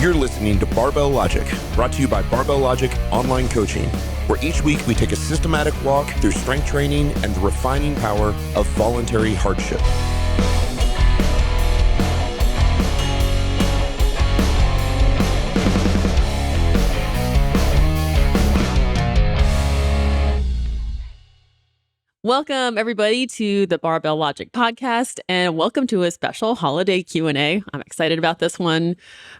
You're listening to Barbell Logic, brought to you by Barbell Logic Online Coaching, where each week we take a systematic walk through strength training and the refining power of voluntary hardship. Welcome, everybody, to the Barbell Logic podcast, and welcome to a special holiday Q&A. I'm excited about this one.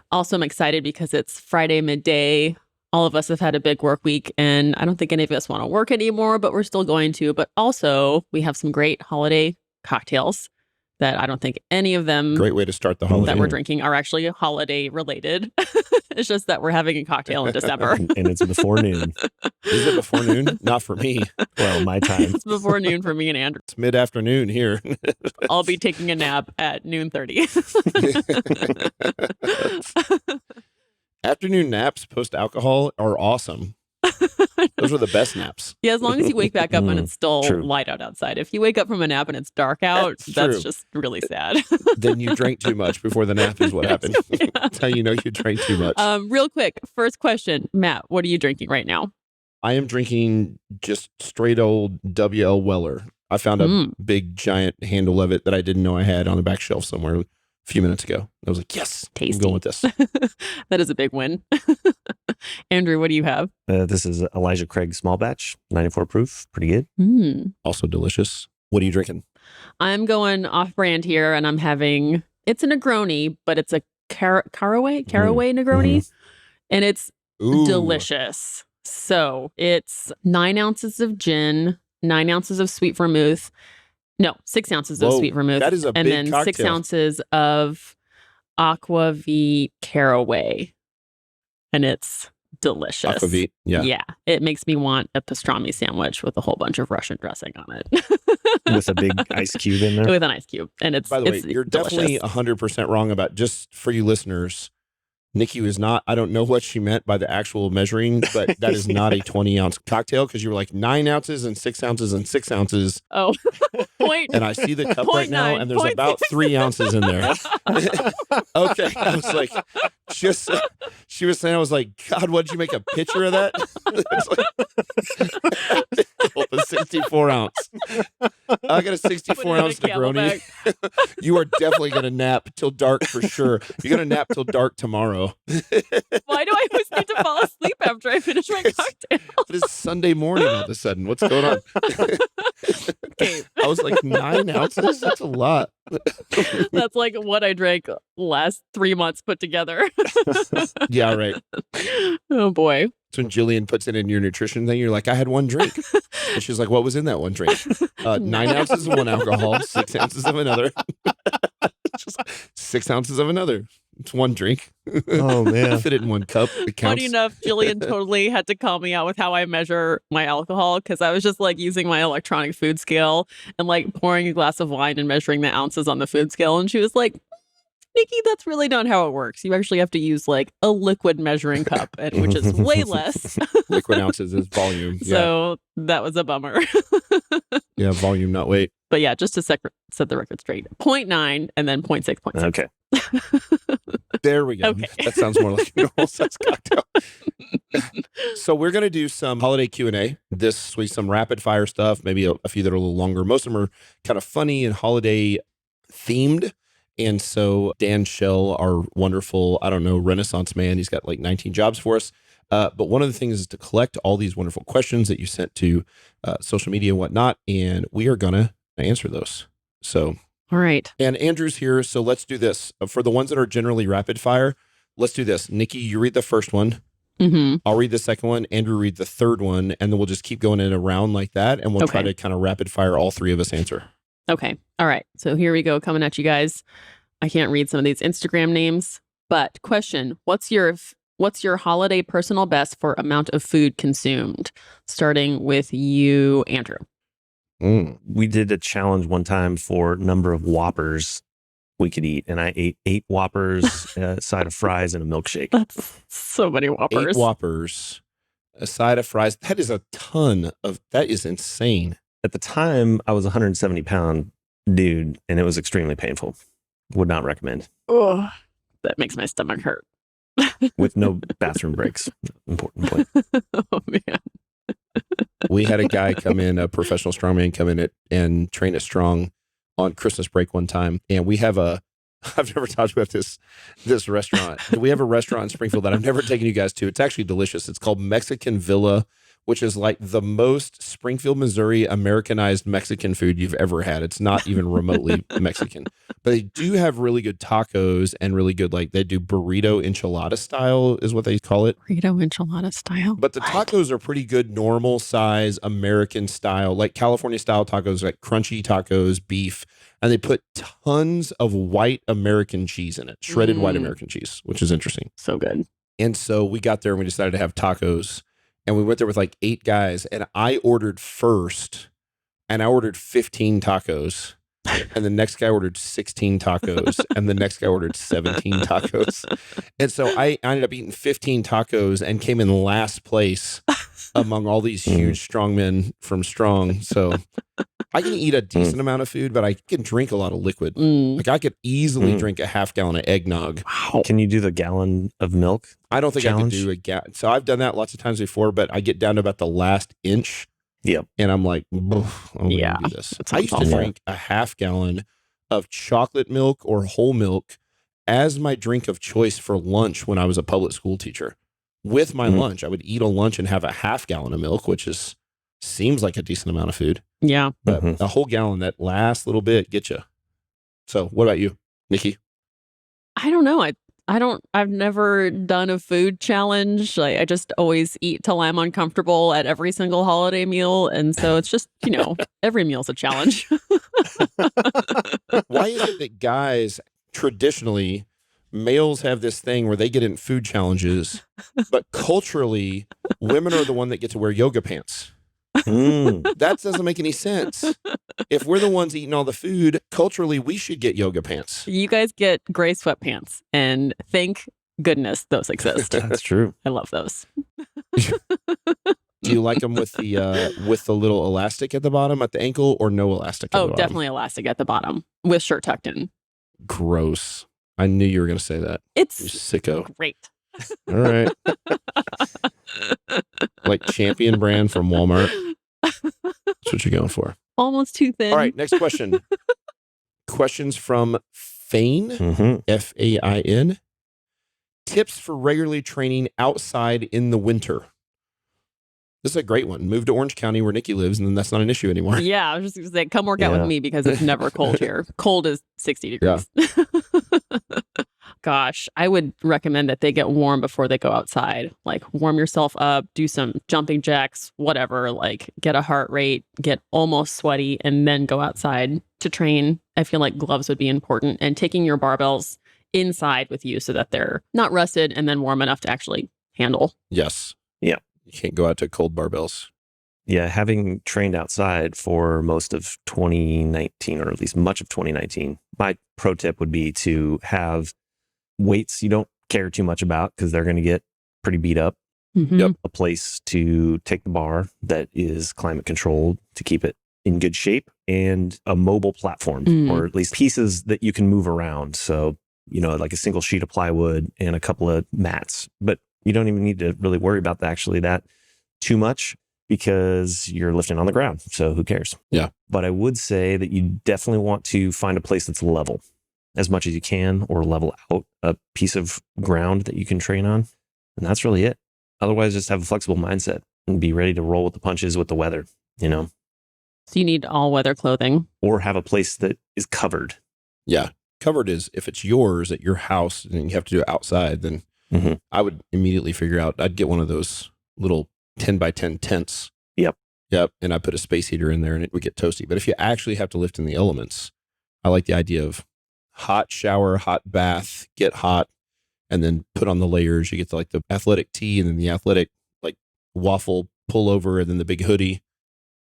Also, I'm excited because it's Friday midday. All of us have had a big work week, and I don't think any of us want to work anymore, but we're still going to. But also, we have some great holiday cocktails that I don't think any of them Great way to start the holiday that we're drinking are actually holiday related. It's just that we're having a cocktail in December. And it's before noon. Is it before noon? Not for me. Well, my time. It's before noon for me and Andrew. It's mid-afternoon here. I'll be taking a nap at noon 30. Afternoon naps post-alcohol are awesome. Those are the best naps. Yeah, as long as you wake back up and it's still True. light out outside. If you wake up from a nap and it's dark out, That's that's true. just really sad. Then you drank too much before the nap is what happened. Yeah. That's how you know you drank too much. Real quick, first question, Matt, what are you drinking right now? I am drinking just straight old WL Weller. I found a big giant handle of it that I didn't know I had on the back shelf somewhere a few minutes ago. I was like, yes, Tasty. I'm going with this. That is a big win. Andrew, what do you have? This is Elijah Craig small batch, 94 proof. Pretty good. Also delicious. What are you drinking? I'm going off brand here and I'm having, it's a Negroni, but it's a caraway Negroni. And it's Ooh. delicious. So it's 9 ounces of gin, 9 ounces of sweet vermouth. No, 6 ounces of Whoa, sweet vermouth. that is a and big then cocktail. 6 ounces of aquavit caraway. And it's delicious. Aquavit. Yeah. Yeah. It makes me want a pastrami sandwich with a whole bunch of Russian dressing on it. With a big ice cube in there. With an ice cube. And it's, By the way, it's you're delicious. definitely 100% wrong about, just for you listeners, Niki was not, I don't know what she meant by the actual measuring, but that is not a 20-ounce cocktail, because you were like 9 ounces and 6 ounces and 6 ounces. Oh, point. And I see the cup right now, 0.9, and there's about 3 ounces in there. Okay. I was like, she was saying, I was like, God, what did you make a picture of that? It's like, the 64 ounce. I got a 64 ounce Put it in a Negroni. You are definitely going to nap till dark for sure. You're going to nap till dark tomorrow. Why do I always need to fall asleep after I finish my cocktail? But it's Sunday morning all of a sudden. What's going on? Okay. I was like, 9 ounces? That's a lot. That's like what I drank last 3 months put together. Yeah, right. Oh, boy. That's when Jillian puts it in your nutrition thing. You're like, I had one drink. And she's like, what was in that one drink? 9 ounces of one alcohol, 6 ounces of another. Just 6 ounces of another. It's one drink. Oh, man. Fit it in one cup. It counts. Funny enough, Jillian totally had to call me out with how I measure my alcohol, because I was just like using my electronic food scale and like pouring a glass of wine and measuring the ounces on the food scale. And she was like, Niki, that's really not how it works. You actually have to use like a liquid measuring cup, which is way less. Liquid ounces is volume. Yeah. So that was a bummer. Yeah, volume, not weight. But yeah, just to set the record straight, 0.9 and then 0.6, 0.6. Okay. There we go. Okay. That sounds more like a normal size cocktail. So we're going to do some holiday Q&A. This week, some rapid fire stuff, maybe a few that are a little longer. Most of them are kind of funny and holiday themed. And so Dan Schell, our wonderful, Renaissance man, he's got like 19 jobs for us. But one of the things is to collect all these wonderful questions that you sent to social media and whatnot, and we are going to answer those. So, All right. and Andrew's here, so let's do this. For the ones that are generally rapid fire, let's do this. Niki, you read the first one. Mm-hmm. I'll read the second one. Andrew, read the third one, and then we'll just keep going in a round like that, and we'll try to kind of rapid fire all three of us answer. Okay. All right. So here we go, coming at you guys. I can't read some of these Instagram names, but question, what's your holiday personal best for amount of food consumed? Starting with you, Andrew. We did a challenge one time for number of Whoppers we could eat, and I ate 8 Whoppers, a side of fries, and a milkshake. That's so many Whoppers. 8 Whoppers, a side of fries. That is that is insane. At the time, I was a 170-pound dude, and it was extremely painful. Would not recommend. Oh, that makes my stomach hurt. with no bathroom breaks. Important point. Oh man. We had a guy come in, a professional strongman come in and train at Strong on Christmas break one time. And we have I've never talked about this restaurant. We have a restaurant in Springfield that I've never taken you guys to. It's actually delicious. It's called Mexican Villa, which is like the most Springfield, Missouri Americanized Mexican food you've ever had. It's not even remotely Mexican, but they do have really good tacos and really good, like they do burrito enchilada style is what they call it. Burrito enchilada style. But the tacos are pretty good, normal size, American style, like California style tacos, like crunchy tacos, beef. And they put tons of white American cheese in it, shredded white American cheese, which is interesting. So good. And so we got there and we decided to have tacos. And we went there with like 8 guys. And I ordered first. And I ordered 15 tacos. And the next guy ordered 16 tacos. And the next guy ordered 17 tacos. And so I ended up eating 15 tacos and came in last place among all these huge strongmen from Strong. So I can eat a decent amount of food, but I can drink a lot of liquid. Like I could easily drink a half gallon of eggnog. Wow. Can you do the gallon of milk? I don't think challenge? I could do a gallon. So I've done that lots of times before, but I get down to about the last inch. Yep. And I'm like, I'm going to do this. I used to drink a half gallon of chocolate milk or whole milk as my drink of choice for lunch when I was a public school teacher. With my lunch, I would eat a lunch and have a half gallon of milk, which seems like a decent amount of food. Yeah. But a whole gallon, that last little bit, get you. So what about you, Nikki? I don't know. I've never done a food challenge. Like I just always eat till I'm uncomfortable at every single holiday meal. And so it's just, every meal's a challenge. Why is it that guys traditionally, males have this thing where they get in food challenges, but culturally, women are the one that get to wear yoga pants? That doesn't make any sense. If we're the ones eating all the food, culturally, we should get yoga pants. You guys get gray sweatpants, and thank goodness those exist. That's true. I love those. Do you like them with the little elastic at the bottom at the ankle, or no elastic at the bottom? Definitely elastic at the bottom with shirt tucked in. Gross. I knew you were going to say that. It's You sicko. great. All right. Like Champion brand from Walmart. That's what you're going for. Almost too thin. All right, next question. Questions from Fain, Fain. Tips for regularly training outside in the winter. This is a great one. Move to Orange County where Niki lives, and then that's not an issue anymore. Yeah, I was just going to say, come work out with me because it's never cold here. Cold is 60 degrees. Yeah. Gosh, I would recommend that they get warm before they go outside. Like warm yourself up, do some jumping jacks, whatever, like get a heart rate, get almost sweaty, and then go outside to train. I feel like gloves would be important, and taking your barbells inside with you so that they're not rusted and then warm enough to actually handle. Yes. Yeah. You can't go out to cold barbells. Yeah, having trained outside for most of 2019, or at least much of 2019, my pro tip would be to have weights you don't care too much about because they're going to get pretty beat up. Yep. A place to take the bar that is climate controlled to keep it in good shape, and a mobile platform, or at least pieces that you can move around. So, like a single sheet of plywood and a couple of mats, but you don't even need to really worry about that too much because you're lifting on the ground. So who cares? Yeah. But I would say that you definitely want to find a place that's level as much as you can, or level out a piece of ground that you can train on. And that's really it. Otherwise, just have a flexible mindset and be ready to roll with the punches with the weather, So you need all weather clothing. Or have a place that is covered. Yeah. Covered is if it's yours at your house and you have to do it outside, then I would immediately figure out, I'd get one of those little 10 by 10 tents. Yep. And I put a space heater in there and it would get toasty. But if you actually have to lift in the elements, I like the idea of hot shower, hot bath, get hot, and then put on the layers. You get like the athletic tee and then the athletic like waffle pullover and then the big hoodie,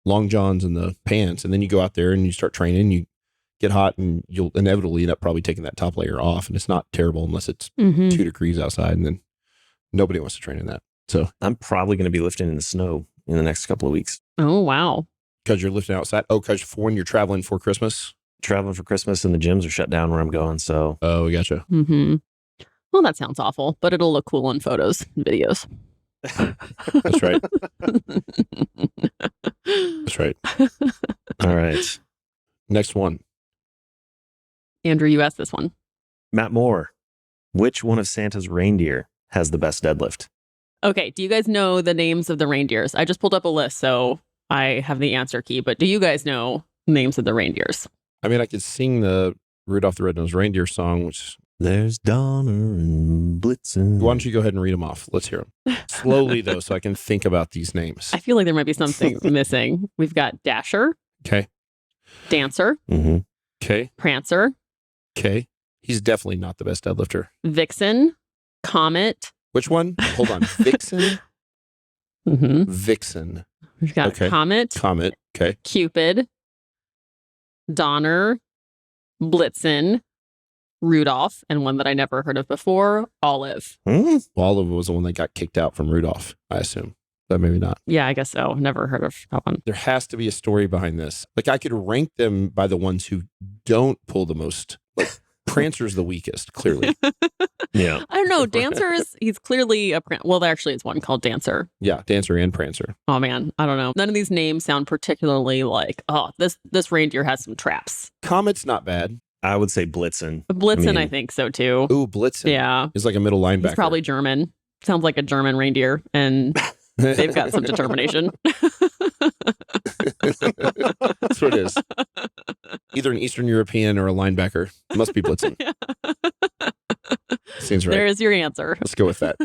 long johns and the pants. And then you go out there and you start training, you get hot, and you'll inevitably end up probably taking that top layer off. And it's not terrible unless it's 2 degrees outside, and then nobody wants to train in that. So I'm probably going to be lifting in the snow in the next couple of weeks. Oh, wow. Because you're lifting outside? Oh, because for when you're traveling for Christmas? Traveling for Christmas and the gyms are shut down where I'm going. So, oh, gotcha. Well, Well, that sounds awful, but it'll look cool in photos and videos. That's right. That's right. All right. Next one. Andrew, you asked this one. Matt Moore, which one of Santa's reindeer has the best deadlift? Okay, do you guys know the names of the reindeers? I just pulled up a list, so I have the answer key, but do you guys know names of the reindeers? I mean, I could sing the Rudolph the Red-Nosed Reindeer song, which... There's Donner and Blitzen. Why don't you go ahead and read them off? Let's hear them. Slowly, though, so I can think about these names. I feel like there might be something missing. We've got Dasher, Okay. Dancer, Mm-hmm. Okay. Prancer, Okay. He's definitely not the best deadlifter. Vixen, Comet. Which one? Hold on. Vixen? Mm-hmm. Vixen. We've got Okay. Comet, Comet. Okay. Cupid, Donner, Blitzen, Rudolph, and one that I never heard of before, Olive. Hmm? Well, Olive was the one that got kicked out from Rudolph, I assume. But maybe not. Yeah, I guess so. Never heard of that one. There has to be a story behind this. Like, I could rank them by the ones who don't pull the most. Like, Prancer's the weakest, clearly. Yeah. I don't know. Dancer he's clearly a well, there actually is one called Dancer. Yeah, Dancer and Prancer. Oh man, I don't know. None of these names sound particularly like, oh, this reindeer has some traps. Comet's not bad. I would say Blitzen. Blitzen, I mean- think so too. Ooh, Blitzen. Yeah. Is like a middle linebacker. He's probably German. Sounds like a German reindeer, and they've got some determination. That's what it is. Either an Eastern European or a linebacker. Must be Blitzen. Seems right. There is your answer. Let's go with that.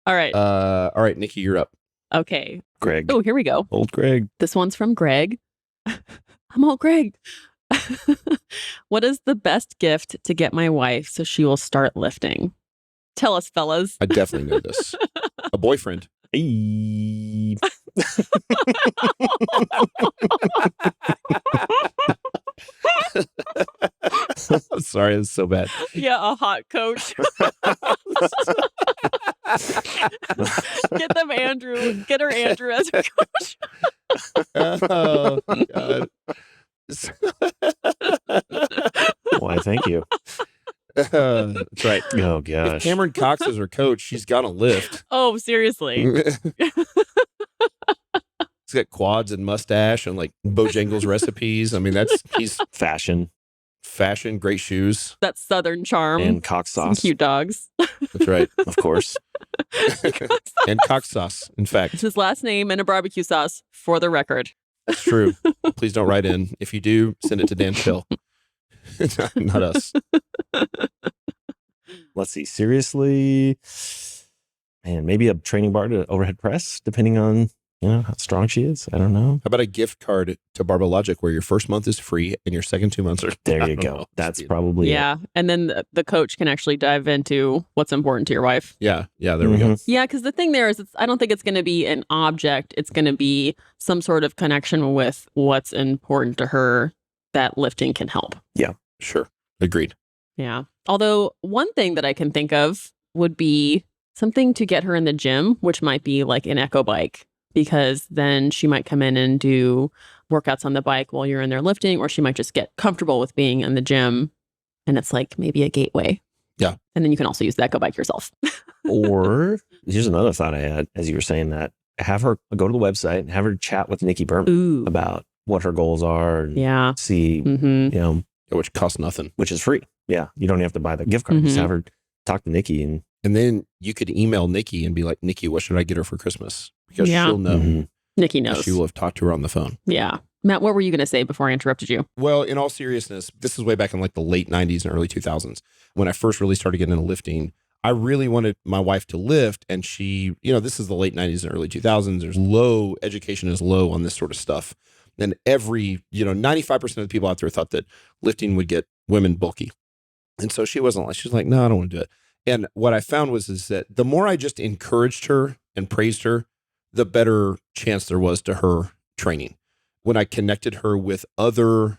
All right. All right, Nikki, you're up. Okay. Greg. Oh, here we go. Old Greg. This one's from Greg. I'm all Greg. What is the best gift to get my wife so she will start lifting? Tell us, fellas. I definitely know this. A boyfriend. Hey. I'm sorry, it's so bad. Yeah, a hot coach. Get them Andrew. Get her Andrew as a coach. Oh, God. Why, thank you. That's right. Oh, If gosh. Cameron Cox is her coach, she's got to lift. Oh, seriously. He's got quads and mustache and like Bojangles recipes. I mean, he's Fashion fashion, great shoes. That Southern charm. and cock Some sauce. cute dogs. That's right. Of course. And cock sauce, in It's fact. his last name and a barbecue sauce for the record. That's true. Please don't write in. If you do, send it to Dan Phil. Not us. Let's see. Seriously, man, maybe a training bar to overhead press, depending on, how strong she is. I don't know. How about a gift card to Barbell Logic where your first month is free and your second 2 months are... There I you don't go. know. That's probably it. Yeah. And then the coach can actually dive into what's important to your wife. Yeah, there we go. Mhm. Yeah, because the thing there is, I don't think it's going to be an object. It's going to be some sort of connection with what's important to her that lifting can help. Sure. Agreed. Yeah. Although one thing that I can think of would be something to get her in the gym, which might be like an echo bike, because then she might come in and do workouts on the bike while you're in there lifting, or she might just get comfortable with being in the gym. And it's like maybe a gateway. Yeah. And then you can also use the echo bike yourself. Or here's another thought I had as you were saying that. Have her go to the website and have her chat with Niki Berman Ooh. about what her goals are and Yeah. see, Mm-hmm. Which costs nothing. which is free. Yeah. You don't have to buy the gift card. Just Mhm. have her talk to Niki and And then you could email Nikki and be like, Nikki, what should I get her for Christmas? Because Yeah. she'll know. Mhm. Nikki And knows. she will have talked to her on the phone. Yeah. Matt, what were you going to say before I interrupted you? Well, in all seriousness, this is way back in like the late 90s and early 2000s when I first really started getting into lifting. I really wanted my wife to lift, and she, this is the late 90s and early 2000s. There's education is low on this sort of stuff. And 95% of the people out there thought that lifting would get women bulky. And so she's like, no, I don't want to do it. And what I found is that the more I just encouraged her and praised her, the better chance there was to her training. When I connected her with other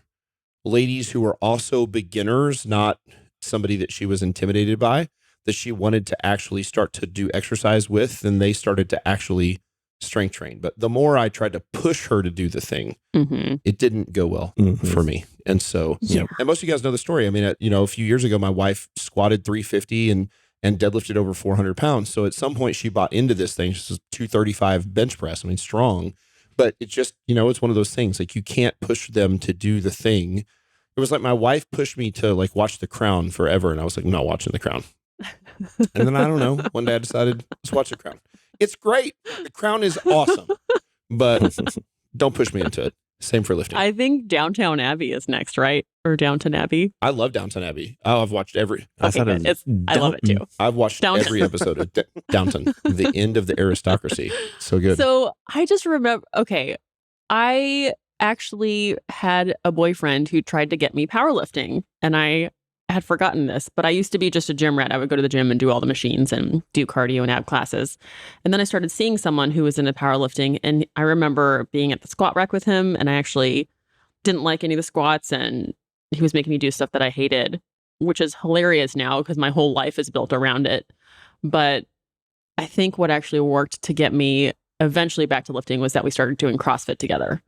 ladies who were also beginners, not somebody that she was intimidated by, that she wanted to actually start to do exercise with, then they started to actually strength train. But the more I tried to push her to do the thing, it didn't go well for me. And so, and most of you guys know the story. I mean, a few years ago, my wife squatted 350 and deadlifted over 400 pounds. So at some point she bought into this thing. She's 235 bench press. I mean, strong, but it's just, it's one of those things like you can't push them to do the thing. It was like my wife pushed me to like watch The Crown forever. And I was like, I'm not watching The Crown. And then I don't know, one day I decided, let's watch The Crown. It's great. The Crown is awesome, but don't push me into it. Same for lifting. I think Downtown Abbey is next, right? Or Downton Abbey. I love Downton Abbey. Oh, I've watched every. I love it too. I've watched every episode of Downton, the end of the aristocracy. So good. So I just remember, I actually had a boyfriend who tried to get me powerlifting, and I had forgotten this, but I used to be just a gym rat. I would go to the gym and do all the machines and do cardio and ab classes. And then I started seeing someone who was into powerlifting, and I remember being at the squat rack with him, and I actually didn't like any of the squats, and he was making me do stuff that I hated, which is hilarious now because my whole life is built around it. But I think what actually worked to get me eventually back to lifting was that we started doing CrossFit together.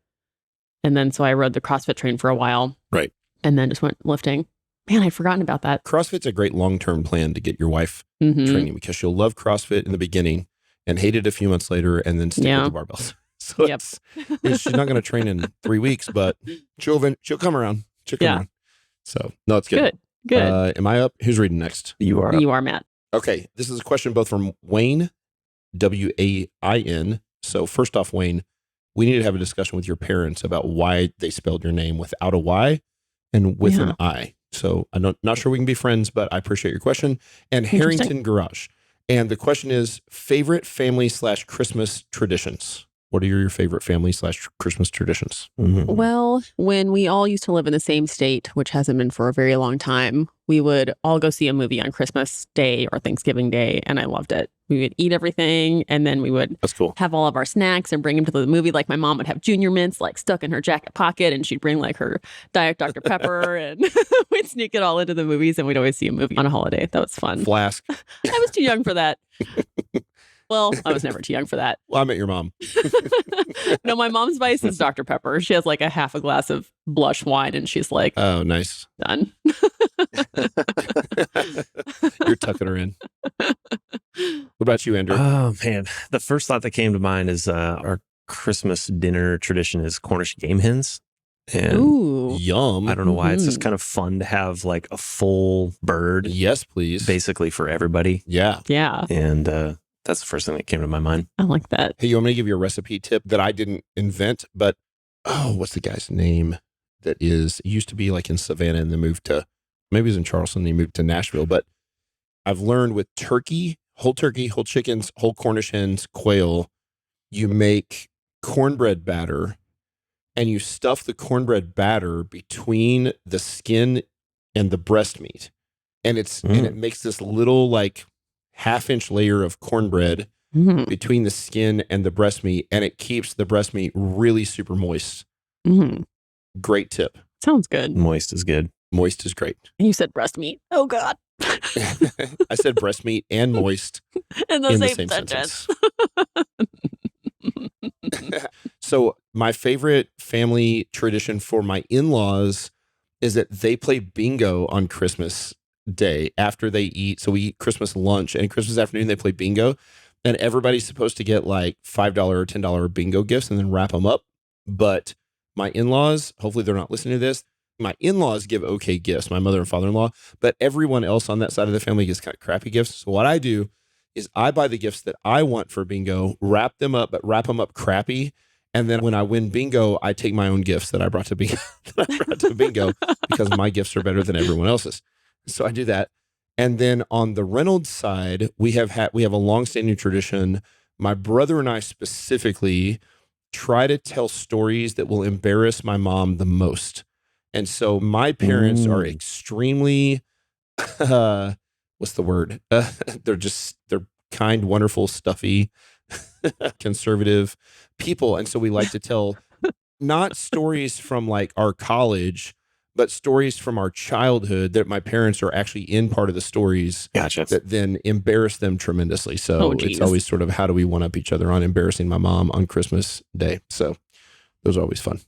And then so I rode the CrossFit train for a while. Right. And then just went lifting. Man, I'd forgotten about that. CrossFit's a great long-term plan to get your wife training because she'll love CrossFit in the beginning and hate it a few months later and then stick with the barbells. So she's not going to train in 3 weeks, but she'll come around. She'll come around. So no, it's good. Good. Am I up? Who's reading next? You are. You are, Matt. Okay. This is a question both from Wayne, W-A-I-N. So first off, Wayne, we need to have a discussion with your parents about why they spelled your name without a Y and with an I. So I'm not sure we can be friends, but I appreciate your question. And Harrington Garage. And the question is favorite family/Christmas traditions. What are your favorite family/Christmas traditions? Well, when we all used to live in the same state, which hasn't been for a very long time, we would all go see a movie on Christmas Day or Thanksgiving Day, and I loved it. We would eat everything, and then we would have all of our snacks and bring them to the movie. Like my mom would have Junior Mints like stuck in her jacket pocket, and she'd bring like her Diet Dr. Pepper, and we'd sneak it all into the movies, and we'd always see a movie on a holiday. That was fun. Flask. I was too young for that. Well, I was never too young for that. Well, I met your mom. No, my mom's vice is Dr. Pepper. She has like a half a glass of blush wine and she's like, oh, nice. Done. You're tucking her in. What about you, Andrew? Oh, man. The first thought that came to mind is our Christmas dinner tradition is Cornish game hens. And ooh, yum. I don't know why. It's just kind of fun to have like a full bird. Yes, please. Basically for everybody. Yeah. Yeah. And that's the first thing that came to my mind. I like that. Hey, you want me to give you a recipe tip that I didn't invent, but what's the guy's name that he used to be like in Savannah and then moved to, maybe he was in Charleston and he moved to Nashville, but I've learned with turkey, whole chickens, whole Cornish hens, quail, you make cornbread batter and you stuff the cornbread batter between the skin and the breast meat. And and it makes this little like half-inch layer of cornbread between the skin and the breast meat, and it keeps the breast meat really super moist. Great tip. Sounds good. Moist is good. Moist is great. You said breast meat. Oh, God. I said breast meat and moist in the same sentence. So my favorite family tradition for my in-laws is that they play bingo on Christmas Day after they eat. So we eat Christmas lunch, and Christmas afternoon they play bingo, and everybody's supposed to get like $5 or $10 bingo gifts and then wrap them up. But my in-laws, hopefully they're not listening to this, my in-laws give okay gifts, my mother and father-in-law, but everyone else on that side of the family gets kind of crappy gifts. So what I do is I buy the gifts that I want for bingo, wrap them up, but wrap them up crappy. And then when I win bingo, I take my own gifts that I brought to bingo, because my gifts are better than everyone else's. So I do that. And then on the Reynolds side, we have a longstanding tradition. My brother and I specifically try to tell stories that will embarrass my mom the most. And so my parents are extremely, what's the word? They're kind, wonderful, stuffy, conservative people. And so we like to tell not stories from like our college, but stories from our childhood that my parents are actually in part of the stories Gotcha. that then embarrass them tremendously. So Oh, it's geez. always sort of how do we one up each other on embarrassing my mom on Christmas Day. So those are always fun.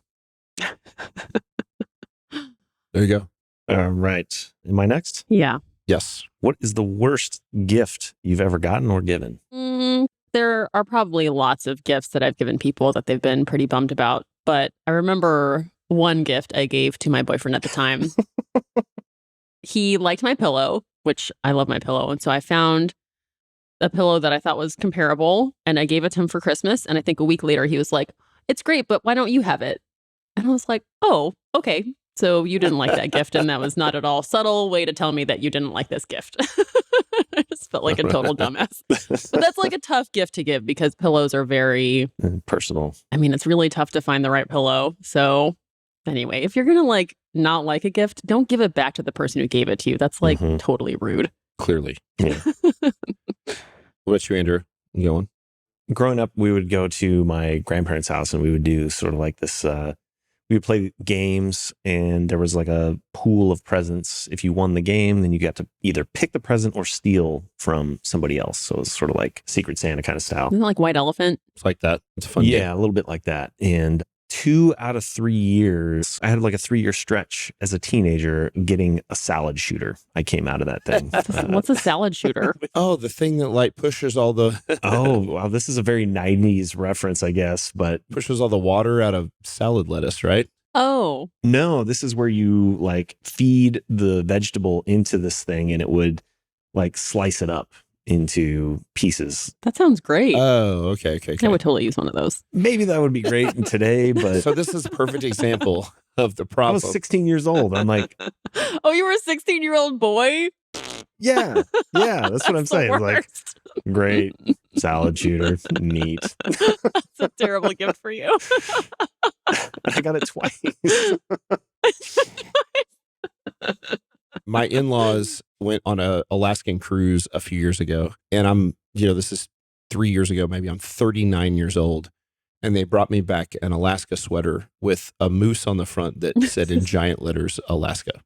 There you go. All right. Am I next? Yeah. Yes. What is the worst gift you've ever gotten or given? There are probably lots of gifts that I've given people that they've been pretty bummed about. But I remember one gift I gave to my boyfriend at the time. He liked my pillow, which I love my pillow. And so I found a pillow that I thought was comparable and I gave it to him for Christmas. And I think a week later he was like, "It's great, but why don't you have it?" And I was like, "Oh, okay. So you didn't like that gift." And that was not at all subtle way to tell me that you didn't like this gift. I just felt like a total dumbass. But that's like a tough gift to give because pillows are very Personal. I mean, it's really tough to find the right pillow. So anyway, if you're going to like not like a gift, don't give it back to the person who gave it to you. That's like totally rude. Clearly. Yeah. What about you, Andrew? You going? Growing up, we would go to my grandparents' house and we would do sort of like this, we would play games and there was like a pool of presents. If you won the game, then you got to either pick the present or steal from somebody else. So it was sort of like Secret Santa kind of style. Isn't it like White Elephant? It's like that. It's a fun Yeah, game. a little bit like that. And 2 out of 3 years, I had like a 3-year stretch as a teenager getting a salad shooter. I came out of that thing. What's a salad shooter? Oh, the thing that like pushes all the Oh, wow. This is a very 90s reference, I guess. But pushes all the water out of salad lettuce, right? Oh, no, this is where you like feed the vegetable into this thing and it would like slice it up into pieces. that sounds great. Oh, okay. I would totally use one of those. Maybe that would be great in today, but So this is a perfect example of the I problem. was 16 years old. I'm like, Oh, you were a 16-year-old boy? yeah, that's what I'm That's the saying. Like, worst. great salad shooter, neat. That's a terrible gift for you. I got it twice. My in-laws went on a Alaskan cruise a few years ago, and I'm, this is 3 years ago, maybe I'm 39 years old, and they brought me back an Alaska sweater with a moose on the front that said in giant letters, Alaska.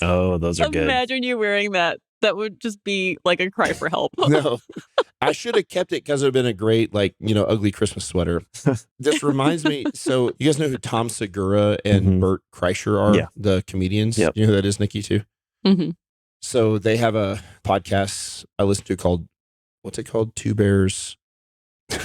Oh, those are good. Imagine you wearing that. That would just be like a cry for help. No, I should have kept it because it would have been a great, ugly Christmas sweater. This reminds me. So you guys know who Tom Segura and Bert Kreischer are? Yeah. The comedians. Yep. You know who that is, Niki, too? Mm-hmm. So they have a podcast I listen to called, what's it called? Two Bears. I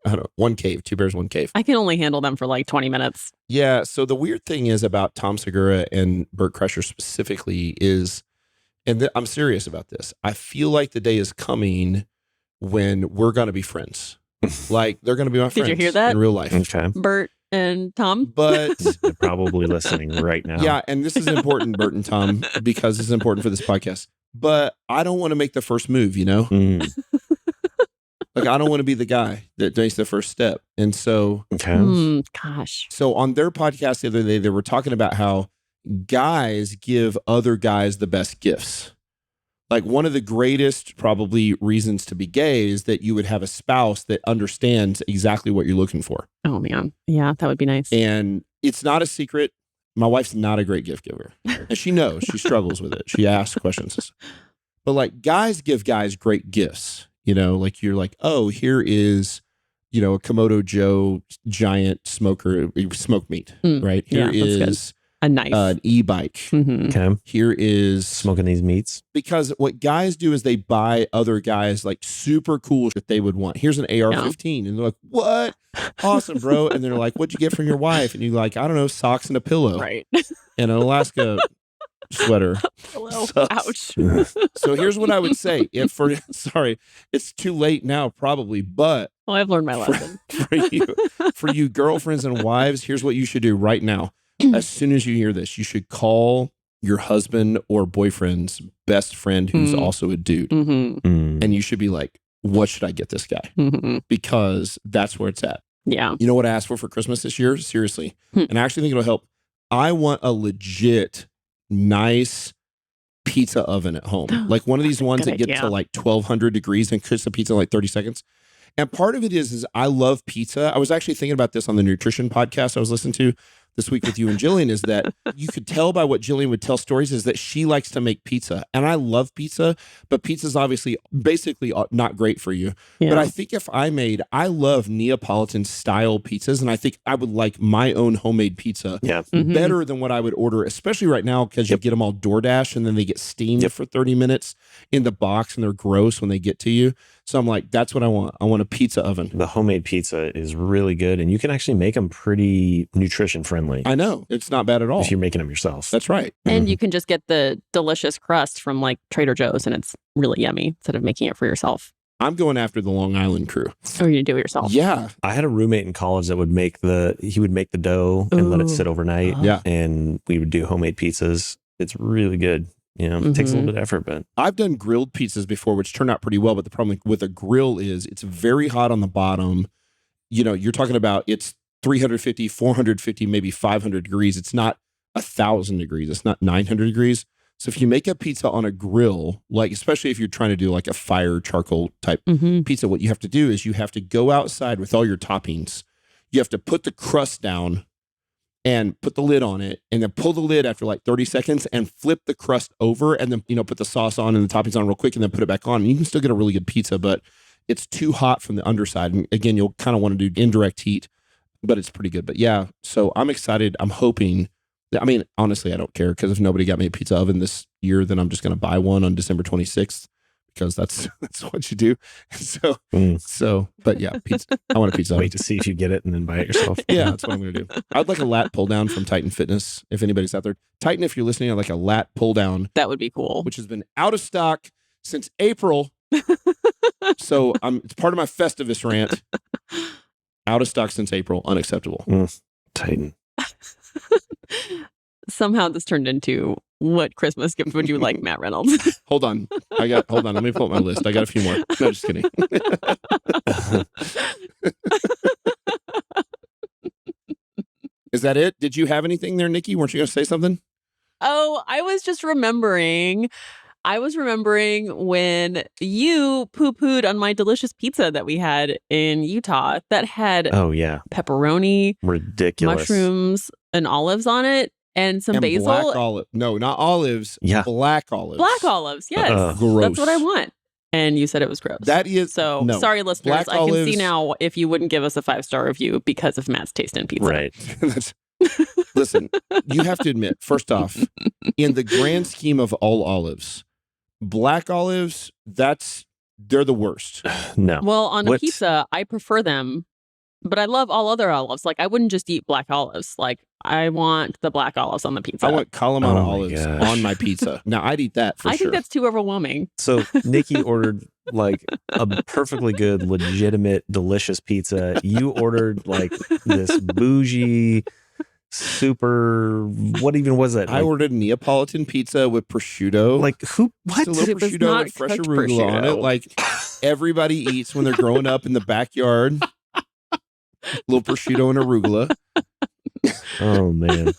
don't know. One Cave. Two Bears, One Cave. I can only handle them for like 20 minutes. Yeah. So the weird thing is about Tom Segura and Bert Kreischer specifically is, and I'm serious about this, I feel like the day is coming when we're going to be friends. Like they're going to be my friends. Did you hear that? In real life. Okay. Bert and Tom. But They're probably listening right now. yeah, and this is important, Bert and Tom, because it's important for this podcast. But I don't want to make the first move, Mm, Like I don't want to be the guy that makes the first step. And so, okay. Gosh. so on their podcast the other day, they were talking about how guys give other guys the best gifts. Like one of the greatest probably reasons to be gay is that you would have a spouse that understands exactly what you're looking for. Oh, man. Yeah, that would be nice. And it's not a secret. My wife's not a great gift giver. And she knows, she struggles with it. She asks questions. But like guys give guys great gifts, like you're like, oh, here is, a Komodo Joe giant smoked meat, right? Here yeah, that's is a knife. an e-bike. Mm-hmm. Okay. Here is Smoking these meats. because what guys do is they buy other guys like super cool shit they would want. Here's an AR-15. And they're like, what? Awesome, bro. And they're like, what'd you get from your wife? And you're like, I don't know, socks and a pillow Right. and an Alaska sweater. Hello. So- Ouch. So here's what I would say. Sorry, it's too late now probably, but Well, I've learned my lesson. for you girlfriends and wives, here's what you should do right now. As soon as you hear this, you should call your husband or boyfriend's best friend who's also a dude. Mm-hmm. And you should be like, what should I get this guy? Mm-hmm. Because that's where it's at. Yeah. You know what I asked for Christmas this year? Seriously. And I actually think it'll help. I want a legit, nice pizza oven at home. Like one of these ones Good that get idea. to like 1,200 degrees and cooks the pizza in like 30 seconds. And part of it is I love pizza. I was actually thinking about this on the nutrition podcast I was listening to. this week with you and Jillian is that you could tell by what Jillian would tell stories is that she likes to make pizza. And I love pizza, but pizza's obviously basically not great for you. Yeah. But I think if I love Neapolitan style pizzas, and I think I would like my own homemade pizza better than what I would order, especially right now because you get them all DoorDash and then they get steamed for 30 minutes in the box and they're gross when they get to you. So I'm like, that's what I want. I want a pizza oven. The homemade pizza is really good, and you can actually make them pretty nutrition friendly. I know. It's not bad at all. If you're making them yourself. That's right. And you can just get the delicious crust from like Trader Joe's and it's really yummy instead of making it for yourself. I'm going after the Long Island crew. Or you do it yourself. Yeah. I had a roommate in college that would make the dough and let it sit overnight. Yeah. And we would do homemade pizzas. It's really good. You know, it takes a little bit of effort, but I've done grilled pizzas before, which turned out pretty well. But the problem with a grill is it's very hot on the bottom. You know, you're talking about it's 350, 450, maybe 500 degrees. It's not 1,000 degrees. It's not 900 degrees. So if you make a pizza on a grill, like especially if you're trying to do like a fire charcoal type pizza, what you have to do is you have to go outside with all your toppings. You have to put the crust down and put the lid on it, and then pull the lid after like 30 seconds and flip the crust over, and then, you know, put the sauce on and the toppings on real quick, and then put it back on. And you can still get a really good pizza, but it's too hot from the underside. And again, you'll kind of want to do indirect heat, but it's pretty good. But yeah, so I'm excited. I'm hoping that, I mean, honestly, I don't care, because if nobody got me a pizza oven this year, then I'm just going to buy one on December 26th. Because that's what you do. So, but yeah, pizza. I want a pizza. Wait to see if you get it and then buy it yourself. Yeah, that's what I'm going to do. I'd like a lat pull down from Titan Fitness. If anybody's out there, Titan, if you're listening, I'd like a lat pull down. That would be cool. Which has been out of stock since April. So it's part of my Festivus rant. Out of stock since April. Unacceptable. Titan. Somehow this turned into what Christmas gift would you like, Matt Reynolds? Hold on. Let me pull up my list. I got a few more. No, just kidding. Is that it? Did you have anything there, Niki? Weren't you going to say something? Oh, I was just remembering. I was remembering when you poo-pooed on my delicious pizza that we had in Utah that had pepperoni, ridiculous mushrooms, and olives on it. And some basil. Black olive. No, not olives. Yeah. Black olives. Black olives. Yes. Gross. That's what I want. And you said it was gross. That is. So no. Sorry, listeners. Black I can olives, see now if you wouldn't give us a 5-star review because of Matt's taste in pizza. Right. Listen, you have to admit, first off, in the grand scheme of all olives, black olives, they're the worst. No. Well, on a pizza, I prefer them, but I love all other olives. Like, I wouldn't just eat black olives. Like, I want the black olives on the pizza. I want Kalamata olives on my pizza. Now, I'd eat that for sure. I think that's too overwhelming. So Niki ordered like a perfectly good, legitimate, delicious pizza. You ordered like this bougie, super, what even was it? I ordered a Neapolitan pizza with prosciutto. Like who? What? Just a little prosciutto with fresh arugula on it. Like everybody eats when they're growing up in the backyard. Little prosciutto and arugula. Oh man.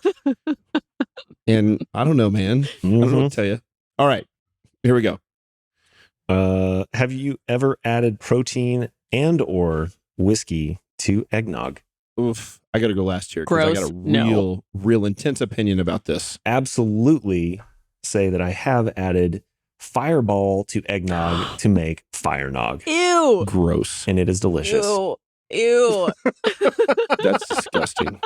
And I don't know, man. I don't know what to tell you. All right, here we go. Have you ever added protein and or whiskey to eggnog? Oof, I got to go last here because I got a real intense opinion about this. Absolutely say that I have added Fireball to eggnog to make fire nog. Ew. Gross. And it is delicious. Ew. That's disgusting.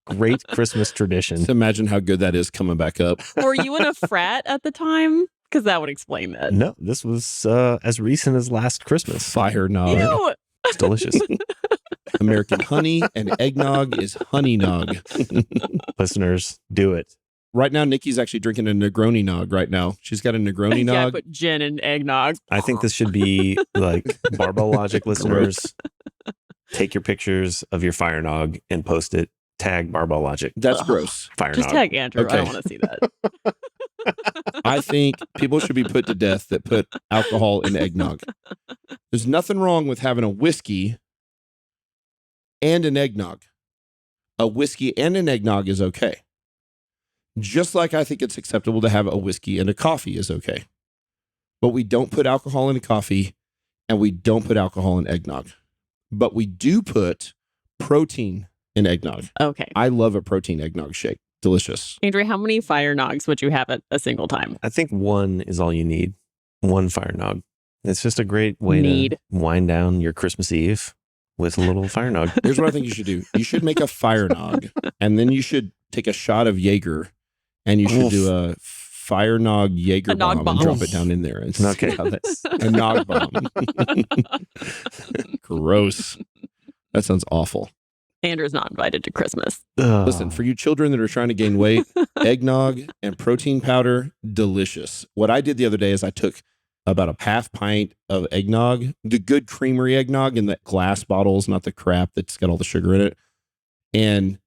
Great Christmas tradition. Just imagine how good that is coming back up. Were you in a frat at the time? Because that would explain that. No, this was as recent as last Christmas. Fire nog. Ew. It's delicious. American honey and eggnog is honey nog. Listeners, do it. Right now, Nikki's actually drinking a Negroni nog right now. She's got a Negroni nog. Yeah, put gin and eggnog. I think this should be like Barbell Logic listeners. Take your pictures of your fire nog and post it. Tag Barbell Logic. That's gross. Fire Just nog. tag Andrew. Okay. I don't want to see that. I think people should be put to death that put alcohol in eggnog. There's nothing wrong with having a whiskey and an eggnog. A whiskey and an eggnog is okay. Just like I think it's acceptable to have a whiskey and a coffee is okay. But we don't put alcohol in a coffee and we don't put alcohol in eggnog. But we do put protein and eggnog. Okay. I love a protein eggnog shake. Delicious. Andrew, how many fire nogs would you have at a single time? I think one is all you need. One fire nog. It's just a great way Need. to wind down your Christmas Eve with a little fire nog. Here's what I think you should do. You should make a fire nog, and then you should take a shot of Jaeger, and you should do a fire nog Jaeger nog bomb and bomb. drop it down in there. And Okay. see how that's a nog bomb. Gross. That sounds awful. Andrew's not invited to Christmas. Listen, for you children that are trying to gain weight, eggnog and protein powder, delicious. What I did the other day is I took about a half pint of eggnog, the good creamery eggnog in the glass bottles, not the crap that's got all the sugar in it, and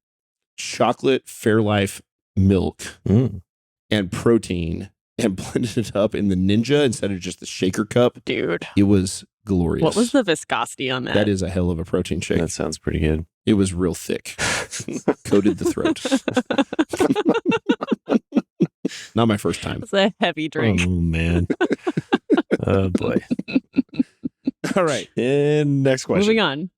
chocolate Fairlife milk and protein, and blended it up in the Ninja instead of just the shaker cup. Dude. It was glorious. What was the viscosity on that? That is a hell of a protein shake. That sounds pretty good. It was real thick. Coated the throat. Not my first time. It's a heavy drink. Oh, man. Oh, boy. All right. And next question. Moving on.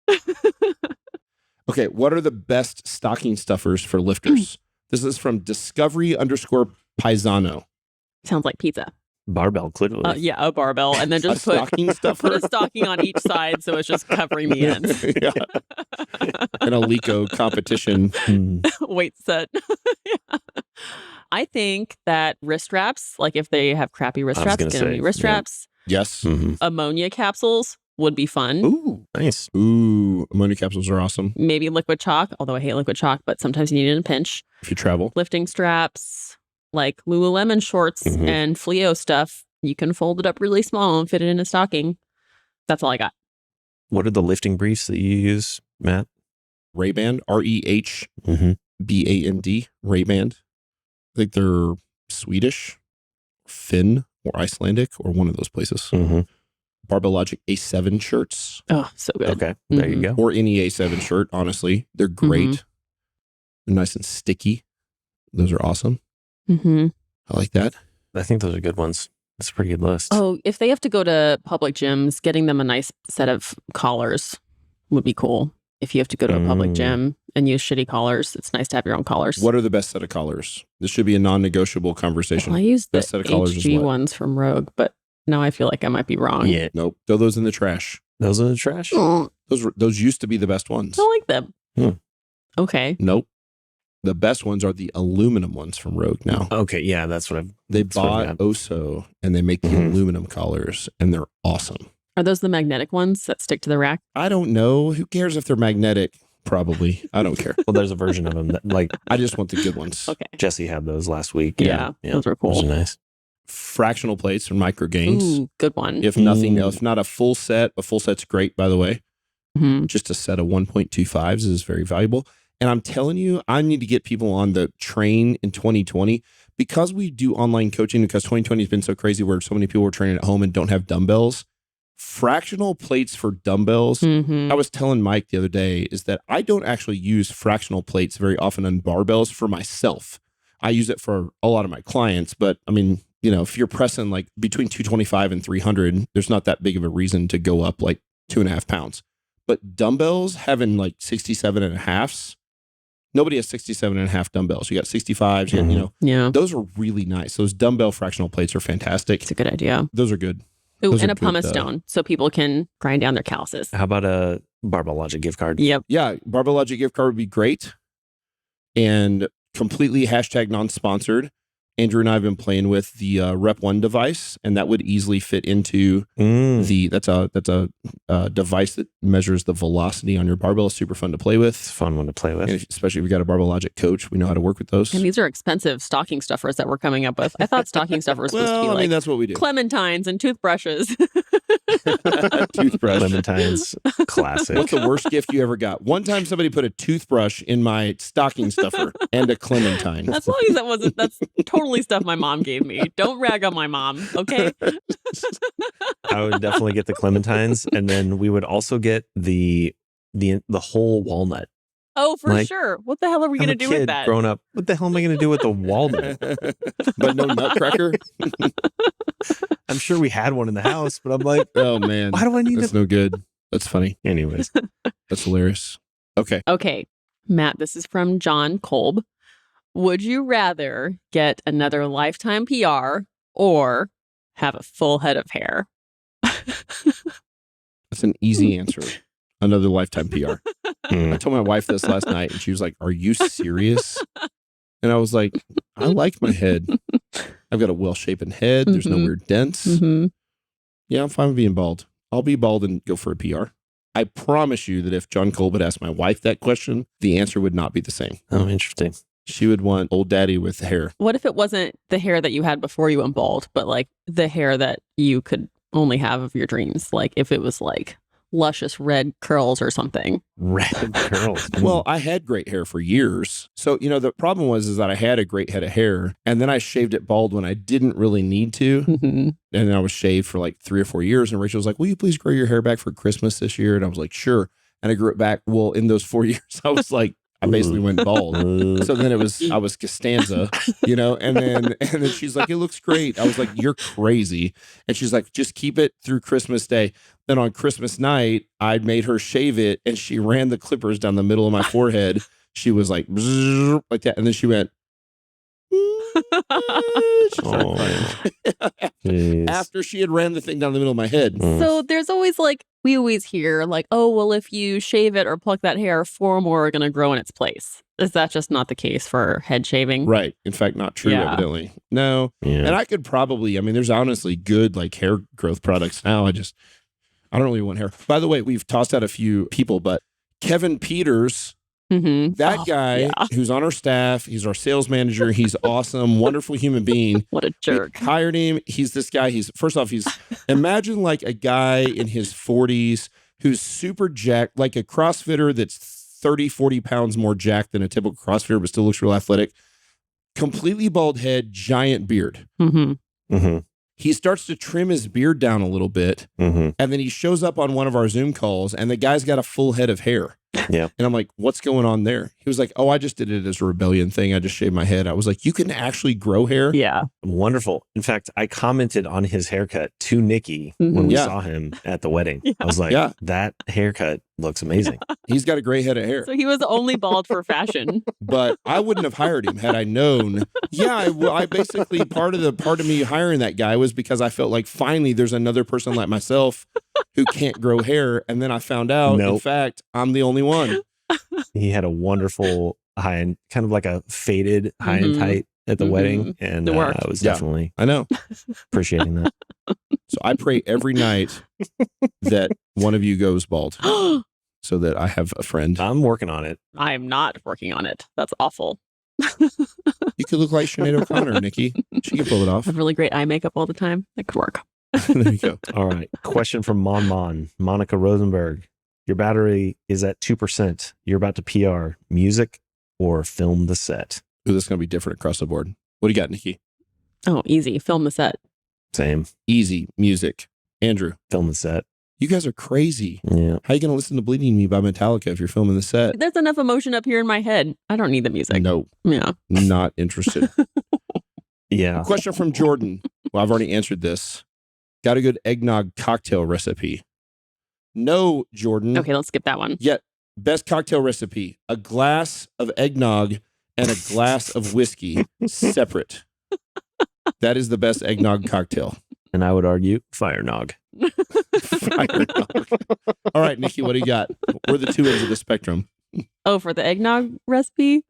Okay. What are the best stocking stuffers for lifters? This is from Discovery_Paisano. Sounds like pizza. Barbell, clearly. Yeah, a barbell. And then A just put stocking stuffer? a stocking on each side so it's just covering the ends. Yeah. An Alico competition. Weight set. Yeah. I think that wrist wraps, like if they have crappy wrist I was wraps, gonna get them say, new wrist yeah. wraps. Yes. Ammonia capsules would be fun. Ooh. Nice. Ooh. Ammonia capsules are awesome Maybe liquid chalk, although I hate liquid chalk, but sometimes you need it in a pinch. if you travel. Lifting straps, like Lululemon shorts Mhm. and Fleo stuff. You can fold it up really small and fit it in a stocking. That's all I got. What are the lifting briefs that you use, Matt? Ray-Ban, REHBAND, Ray-Ban. I think they're Swedish, Finn, or Icelandic, or one of those places. Barbell Logic A7 shirts, Oh, so good. Okay, there you go. or any A7 shirt, honestly. They're great. They're nice and sticky. Those are awesome. Mm-hmm. I like that. I think those are good ones. That's a pretty good list. Oh, if they have to go to public gyms, getting them a nice set of collars would be cool. If you have to go to a public gym and use shitty collars, it's nice to have your own collars. What are the best set of collars? This should be a non-negotiable conversation. Well, I used the Best set of collars is HG what? ones from Rogue, but now I feel like I might be wrong. Yeah. Nope. Throw those in the trash. Those are the trash? Oh, Those used to be the best ones. I don't like them. Okay. Nope. The best ones are the aluminum ones from Rogue now. Okay, yeah, that's what I've... They That's what I bought got. Oso and they make the Mhm. aluminum collars and they're awesome. Are those the magnetic ones that stick to the rack? I don't know. Who cares if they're magnetic? Probably. I don't care. Well, there's a version of them that, like, I just want the good ones. Okay. Jesse had those last week. Yeah, those were cool. Those are nice. Fractional plates from Micro Gains. Ooh, good one. If nothing else, if not a full set, a full set's great, by the way. Mhm. Just a set of 1.25s is very valuable. And I'm telling you, I need to get people on the train in 2020 because we do online coaching, because 2020 has been so crazy where so many people were training at home and don't have dumbbells. Fractional plates for dumbbells. Mhm. I was telling Mike the other day is that I don't actually use fractional plates very often on barbells for myself. I use it for a lot of my clients, but I mean, you know, if you're pressing like between 225 and 300, there's not that big of a reason to go up like 2.5 pounds. But dumbbells having like 67.5s, nobody has 67.5 dumbbells. You got 65s, you got, you know, Yeah, those are really nice. Those dumbbell fractional plates are fantastic. it's a good idea. Those are good. Ooh, Those and are a good, pumice stone so people can grind down their calluses. How about a Barbell Logic gift card? Yep. Yeah, Barbell Logic gift card would be great. And completely hashtag non-sponsored. Andrew and I have been playing with the Rep 1 device, and that would easily fit into the that's a device that measures the velocity on your barbell. It's super fun to play It's a with, fun one to play with. and especially if you've got a Barbell Logic coach. We know how to work with those. And these are expensive stocking stuffers that we're coming up with. I thought stocking stuffers were supposed to be Well, I like mean, that's what we do. clementines and toothbrushes. Toothbrush. Clementine's classic. What's the worst gift you ever got? One time somebody put a toothbrush in my stocking stuffer and a clementine. As long as that wasn't, that's totally stuff my mom gave me. Don't rag on my mom, okay? I would definitely get the clementines, and then we would also get the whole walnut. Oh, for Like, sure. What the hell are we I'm going a to do kid with that? growing up. What the hell am I going to do with the walnut? But no nutcracker? I'm sure we had one in the house, but I'm like, Oh, man. why do I need That's to? no good. That's funny. Anyways, That's hilarious. Okay. Okay. Matt, this is from John Kolb. Would you rather get another lifetime PR or have a full head of hair? That's an easy answer. Another lifetime PR. I told my wife this last night and she was like, "Are you serious?" And I was like, "I like my head. I've got a well-shapen head. There's no weird dents. Yeah, I'm fine with being bald. I'll be bald and go for a PR." I promise you that if John Kolb had asked my wife that question, the answer would not be the same. Oh, interesting. She would want old daddy with hair. What if it wasn't the hair that you had before you went bald, but like the hair that you could only have of your dreams? Like if it was like luscious red curls or something. Red curls. Well, I had great hair for years. So, the problem was that I had a great head of hair and then I shaved it bald when I didn't really need to. And then I was shaved for like 3 or 4 years. And Rachel was like, "Will you please grow your hair back for Christmas this year?" And I was like, "Sure." And I grew it back. Well, in those 4 years, I was like, I basically went bald. So then I was Costanza, and then she's like, "It looks great." I was like, "You're crazy." And she's like, "Just keep it through Christmas Day." Then on Christmas night, I made her shave it and she ran the clippers down the middle of my forehead. She was like, "Bzzz," like that. And then she went, after she had ran the thing down the middle of my head. So there's always we always hear like, "Oh, well, if you shave it or pluck that hair, 4 more are going to grow in its place." Is that just not the case for head shaving? Right. In fact, not true, evidently. No. Yeah. And I could probably, there's honestly good like hair growth products now. I don't really want hair. By the way, we've tossed out a few people, but Kevin Peters, that guy who's on our staff, he's our sales manager. He's awesome, wonderful human being. What a jerk. We hired him. He's this guy. Imagine like a guy in his 40s who's super jacked, like a CrossFitter that's 30, 40 pounds more jacked than a typical CrossFitter, but still looks real athletic. Completely bald head, giant beard. He starts to trim his beard down a little bit, and then he shows up on one of our Zoom calls, and the guy's got a full head of hair. Yeah. And I'm like, "What's going on there?" He was like, "Oh, I just did it as a rebellion thing. I just shaved my head." I was like, "You can actually grow hair?" Yeah. Wonderful. In fact, I commented on his haircut to Niki when we saw him at the wedding. I was like, that haircut looks amazing. He's got a gray head of hair. So he was only bald for fashion. But I wouldn't have hired him had I known. I basically part of me hiring that guy was because I felt like finally there's another person like myself who can't grow hair. And then I found out, in fact, I'm the only one. He had a wonderful high and kind of like a faded high and tight at the wedding. And I was definitely appreciating that. So I pray every night that one of you goes bald so that I have a friend. I'm working on it. I am not working on it. That's awful. You could look like Sinead O'Connor, Niki. She can pull it off. I have really great eye makeup all the time. That could work. There you go. All right. Question from Monica Rosenberg. Your battery is at 2%. You're about to PR. Music or film the set? Ooh, this is going to be different across the board. What do you got, Niki? Oh, easy. Film the set. Same. Easy. Music. Andrew. Film the set. You guys are crazy. Yeah. How are you going to listen to Bleeding Me by Metallica if you're filming the set? There's enough emotion up here in my head. I don't need the music. No. Yeah. Not interested. Yeah. Question from Jordan. Well, I've already answered this. Got a good eggnog cocktail recipe? No, Jordan. Okay, let's skip that one. Yet, best cocktail recipe. A glass of eggnog and a glass of whiskey separate. That is the best eggnog cocktail. And I would argue fire nog. Fire nog. All right, Niki, what do you got? We're the two ends of the spectrum. Oh, for the eggnog recipe?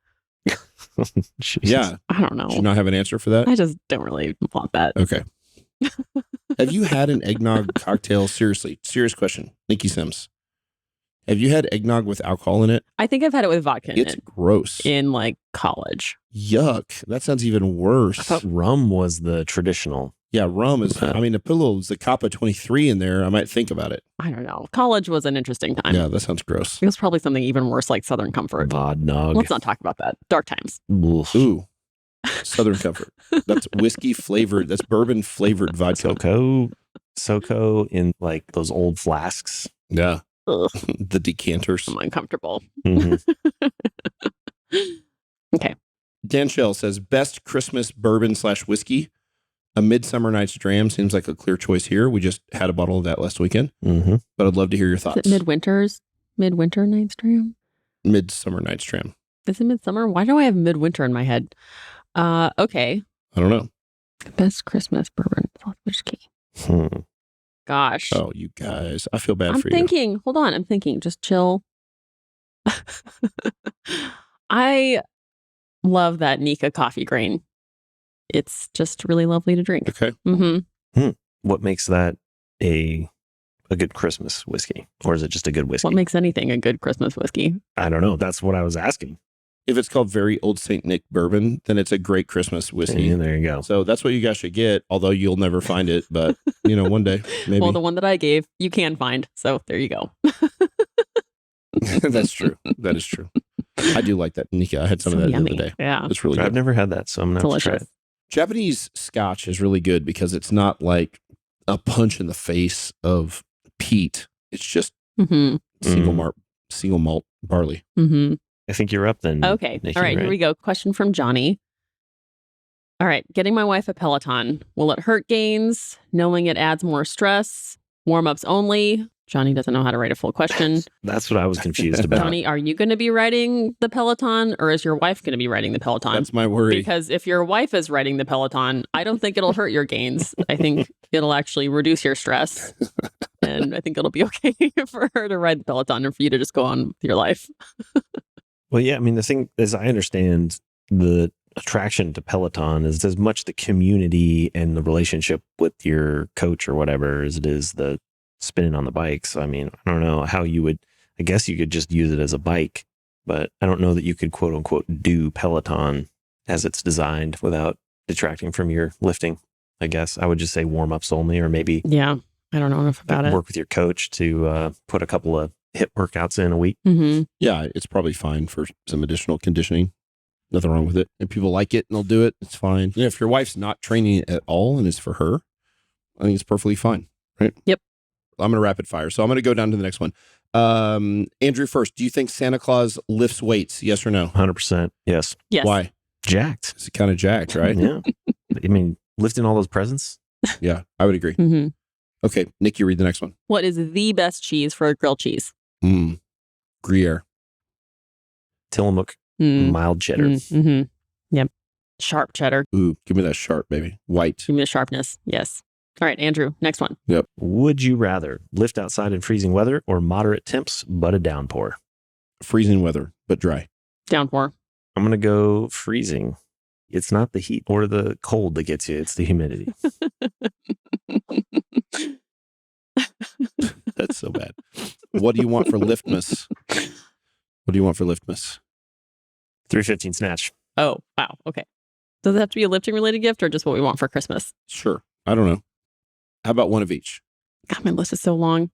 Yeah. I don't know. Do you not have an answer for that? I just don't really want that. Okay. Have you had an eggnog cocktail? Seriously, serious question. Niki Sims. Have you had eggnog with alcohol in it? I think I've had it with vodka in It's it. gross. In college. Yuck. That sounds even worse. I thought rum was the traditional. Yeah, rum is, to put a little Zacapa 23 in there, I might think about it. I don't know. College was an interesting time. Yeah, that sounds gross. It was probably something even worse like Southern Comfort. Vodnog. Let's not talk about that. Dark times. Ooh. Southern Comfort. That's whiskey flavored. That's bourbon flavored vodka. SoCo in those old flasks. Yeah. Ugh. The decanters. I'm uncomfortable. Mm-hmm. Okay. Dan Shell says, best Christmas bourbon / whiskey. A Midsummer Night's Dram seems like a clear choice here. We just had a bottle of that last weekend. Mm-hmm. But I'd love to hear your thoughts. Is it Midwinter Night's Dram? Midsummer Night's Dram. Is it midsummer? Why do I have midwinter in my head? Okay. I don't know. Best Christmas bourbon whiskey. Gosh. Oh, you guys. I feel bad I'm for thinking. Hold on. I'm thinking. Just chill. I love that Nika coffee grain. It's just really lovely to drink. you. Okay. Mm-hmm. What makes that a good Christmas whiskey? Or is it just a good whiskey? What makes anything a good Christmas whiskey? I don't know. That's what I was asking. If it's called Very Old St. Nick Bourbon, then it's a great Christmas whiskey. Yeah, there you go. So that's what you guys should get, although you'll never find it. But, one day, maybe. Well, the one that I gave, you can find. So there you go. That's true. That is true. I do like that. Nika, I had some of that yummy. the other day. Yeah. It's really I've good. never had that, so I'm going to have to try Delicious. it. Japanese scotch is really good because it's not like a punch in the face of peat. It's just Mm-hmm. single malt barley. Mm-hmm. I think you're up then. Okay. Niki, All right. Here we go. Question from Johnny. All right. Getting my wife a Peloton. Will it hurt gains? Knowing it adds more stress? Warm-ups only? Johnny doesn't know how to write a full question. That's what I was confused about. Johnny, are you going to be riding the Peloton or is your wife going to be riding the Peloton? That's my worry. Because if your wife is riding the Peloton, I don't think it'll hurt your gains. I think it'll actually reduce your stress. And I think it'll be okay for her to ride the Peloton and for you to just go on with your life. Well, yeah, I mean, the thing is, I understand the attraction to Peloton is as much the community and the relationship with your coach or whatever as it is the spinning on the bikes. I mean, I don't know how you would, I guess you could just use it as a bike, but I don't know that you could quote unquote do Peloton as it's designed without detracting from your lifting. I guess I would just say warm ups only, or maybe Yeah. I don't know enough about it. work with your coach to put a couple of hip workouts in a week. Mm-hmm. Yeah, it's probably fine for some additional conditioning. Nothing wrong with it. If people like it and they'll do it, it's fine. If your wife's not training at all and it's for her, I think it's perfectly fine, right? Yep. I'm going to rapid fire. So I'm going to go down to the next one. Andrew first. Do you think Santa Claus lifts weights? Yes or no? 100%. Yes. Yes. Why? Jacked. It's kind of jacked, right? Yeah. I mean, lifting all those presents. Yeah, I would agree. Mm-hmm. Okay, Nick, you read the next one. What is the best cheese for a grilled cheese? Gruyere. Tillamook Mm. mild cheddar. Mm-hmm. Yep. Sharp cheddar. Ooh, give me that sharp, baby. White. Give me the sharpness. Yes. All right, Andrew, next one. Would you rather lift outside in freezing weather or moderate temps but a downpour? Freezing weather, but dry. Downpour. I'm going to go freezing. It's not the heat or the cold that gets you, it's the humidity. That's so bad. What do you want for Liftmas? What do you want for Liftmas? 315 snatch. Oh, wow. Okay. Does it have to be a lifting related gift or just what we want for Christmas? Sure. I don't know. How about one of each? God, my list is so long.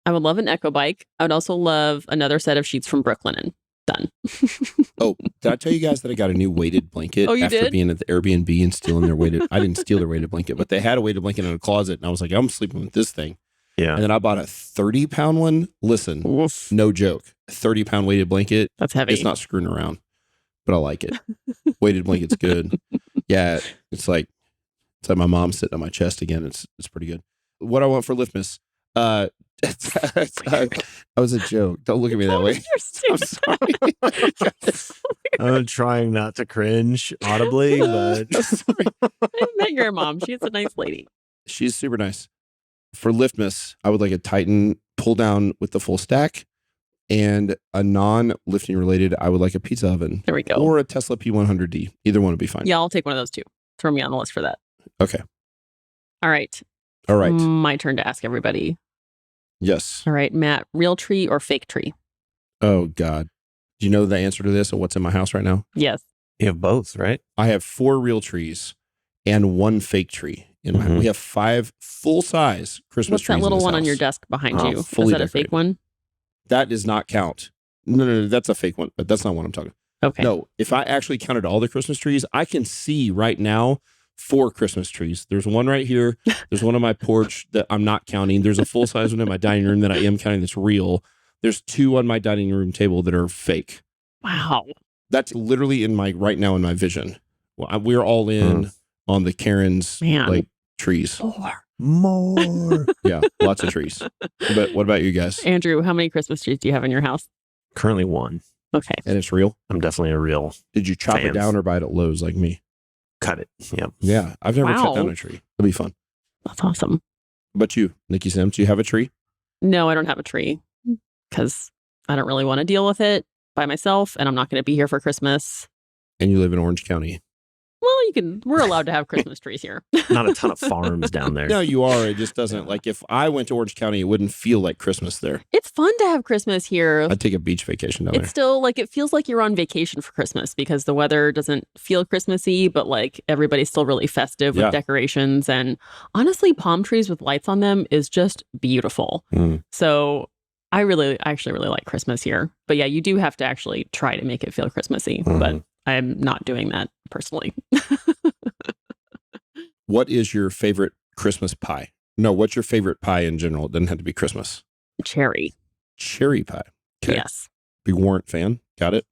I would love an Echo bike. I would also love another set of sheets from Brooklinen. Done. Oh, did I tell you guys that I got a new weighted blanket Oh, you after did? being at the Airbnb and stealing their weighted? I didn't steal their weighted blanket, but they had a weighted blanket in a closet, and I was like, I'm sleeping with this thing. Yeah. And then I bought a 30-pound one. Listen, Oof. no joke. A 30-pound weighted blanket. That's heavy. It's not screwing around, but I like it. Weighted blanket's good. Yeah, it's like my mom sitting on my chest again. It's pretty good. What I want for Liftmas? That was a joke. Don't look at me that way. You're I'm stupid. sorry. I'm trying not to cringe audibly, but I met your mom. She's a nice lady. She's super nice. For Liftmas, I would like a Titan pull down with the full stack, and a non-lifting related, I would like a pizza oven There we go. or a Tesla P100D. Either one would be fine. Yeah, I'll take one of those two. Throw me on the list for that. Okay. All right. All right. My turn to ask everybody. Yes. All right, Matt, real tree or fake tree? Oh, God. Do you know the answer to this and what's in my house right now? Yes. you have both, right? I have 4 real trees and 1 fake tree in my house. We have 5 full-size Christmas What's trees that little in this one on house. your desk behind Oh, you? Is fully that a fake decorated. one? That does not count. No, that's a fake one. But that's not what I'm talking about. Okay. No, if I actually counted all the Christmas trees, I can see right now 4 Christmas trees. There's one right here. There's one on my porch that I'm not counting. There's a full-size one in my dining room that I am counting that's real. There's 2 on my dining room table that are fake. Wow. That's literally right now in my vision. Well, we're all in on the Karen's Man. trees. More. Yeah, lots of trees. But what about you guys? Andrew, how many Christmas trees do you have in your house? Currently one. Okay. And it's real? I'm definitely a real Did you chop it Fans. down or buy it at Lowe's like me? cut it. Yep. Yeah. I've never cut Wow. down a tree. It'll be fun. That's awesome. But you, Nikki Sims, do you have a tree? No, I don't have a tree because I don't really want to deal with it by myself, and I'm not going to be here for Christmas. And you live in Orange County. Well, we're allowed to have Christmas trees here. Not a ton of farms down there. No, you are. It just doesn't. Like, if I went to Orange County, it wouldn't feel like Christmas there. It's fun to have Christmas here. I'd take a beach vacation down It's there. still like, it feels like you're on vacation for Christmas because the weather doesn't feel Christmassy, but like everybody's still really festive with Yeah. decorations. And honestly, palm trees with lights on them is just beautiful. Mm. So I actually really like Christmas here. But yeah, you do have to actually try to make it feel Christmassy. But I'm not doing that personally. What is your favorite Christmas pie? No, what's your favorite pie in general? It doesn't have to be Christmas. Cherry. Cherry pie. Okay. Yes. Big Warrant fan. Got it.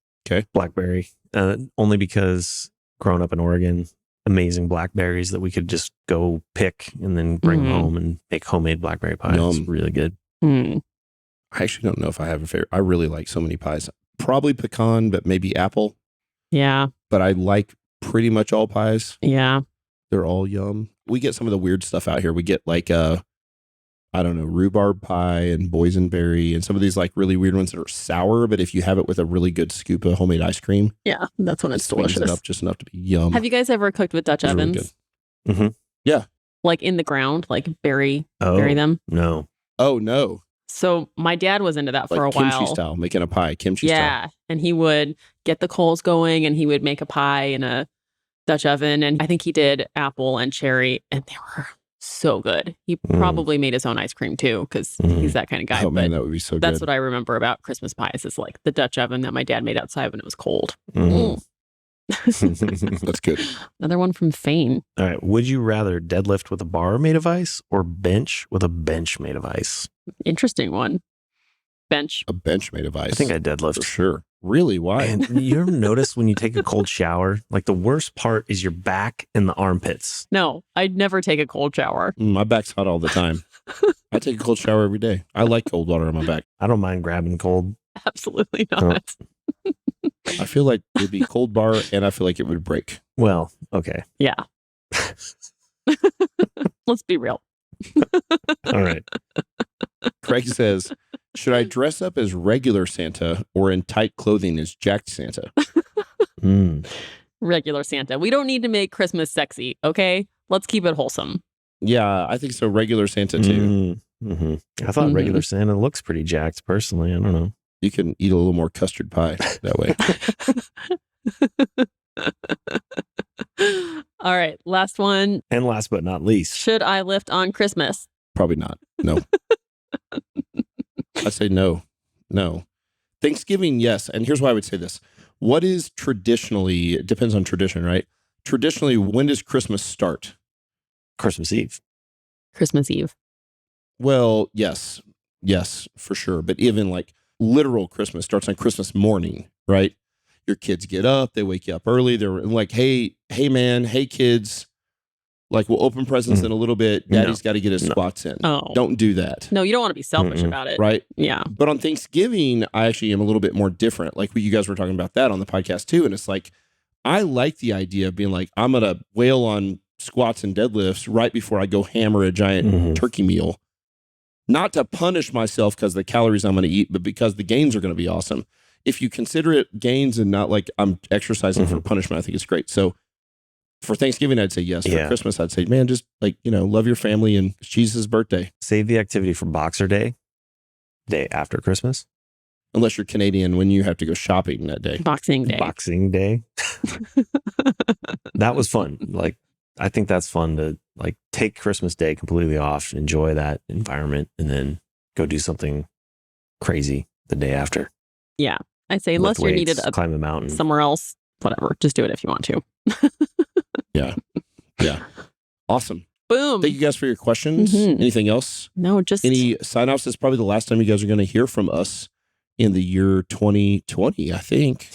Blackberry. Only because growing up in Oregon, amazing blackberries that we could just go pick and then bring Mhm. home and make homemade blackberry pie. It's Yum. really good. Mm. I actually don't know if I have a favorite. I really like so many pies. Probably pecan, but maybe apple. Yeah. But I like pretty much all pies. Yeah. They're all yum. We get some of the weird stuff out here. We get like I don't know, rhubarb pie and boysenberry and some of these like really weird ones that are sour, but if you have it with a really good scoop of homemade ice cream, Yeah. That's when it it's sweetens it delicious. up just enough to be yum. Have you guys ever cooked with Dutch It's really ovens? good. Mm-hmm. Like in the ground, like bury Oh, them? no. Oh no. So my dad was into that Like for a kimchi while. style, making a pie, kimchi style. Yeah. And he would get the coals going and he would make a pie in a Dutch oven. And I think he did apple and cherry, and they were so good. He probably made his own ice cream too, because he's that kind of guy. Oh man, but that would be so that's good. what I remember about Christmas pies is like the Dutch oven that my dad made outside when it was cold. Mhm. That's good. Another one from Fane. All right. Would you rather deadlift with a bar made of ice or bench with a bench made of ice? Interesting one. Bench. A bench made of ice. I think I for deadlift. sure. Really? Why? And you ever notice when you take a cold shower, like the worst part is your back and the armpits. No, I'd never take a cold shower. My back's hot all the time. I take a cold shower every day. I like cold water on my back. I don't mind grabbing cold. Absolutely not. I feel like it'd be cold bar and I feel like it would break. Well, okay. Yeah. Let's be real. All right. Craig says, should I dress up as regular Santa or in tight clothing as jacked Santa? Regular Santa. We don't need to make Christmas sexy, okay? Let's keep it wholesome. Yeah, I think so. Regular Santa too. Mm-hmm. I thought regular Santa looks pretty jacked personally. I don't know. You can eat a little more custard pie that way. All right, last one. And last but not least, Should I lift on Christmas? Probably not. No. I say no. No. Thanksgiving, yes. And here's why I would say this. What is traditionally, it depends on tradition, right? Traditionally, when does Christmas start? Christmas Eve. Christmas Eve. Well, yes. Yes, for sure. But even like literal Christmas starts on Christmas morning, right? Your kids get up, they wake you up early. They're like, hey man, hey kids, like we'll open presents in a little bit. Daddy's got to get his squats in. Oh. Don't do that. No, you don't want to be selfish about it. Right? Yeah. But on Thanksgiving, I actually am a little bit more different. Like you guys were talking about that on the podcast too. And it's like, I like the idea of being like, I'm going to wail on squats and deadlifts right before I go hammer a giant turkey meal. Not to punish myself because the calories I'm going to eat, but because the gains are going to be awesome. If you consider it gains and not like I'm exercising for punishment, I think it's great. So for Thanksgiving, I'd say yes. For Christmas, I'd say, man, just like, love your family and it's Jesus' birthday. Save the activity for Boxer Day, day after Christmas. Unless you're Canadian when you have to go shopping that day. Boxing Day. Boxing Day. That was fun. Like, I think that's fun to like take Christmas Day completely off, enjoy that environment, and then go do something crazy the day after. Yeah. I say unless Lift you're needed weights, climb a mountain. somewhere else, whatever. Just do it if you want to. Yeah. Awesome. Boom. Thank you guys for your questions. Anything else? No, just Any sign offs? This is probably the last time you guys are going to hear from us in the year 2020, I think.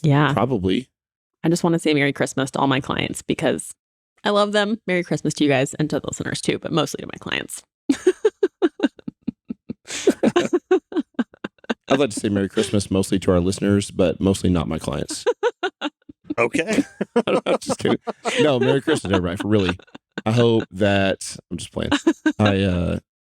Yeah. Probably. I just want to say Merry Christmas to all my clients because I love them. Merry Christmas to you guys and to the listeners too, but mostly to my clients. I'd like to say Merry Christmas mostly to our listeners, but mostly not my clients. Okay. I'm just kidding. No, Merry Christmas, everybody. For really, I hope that I'm just playing.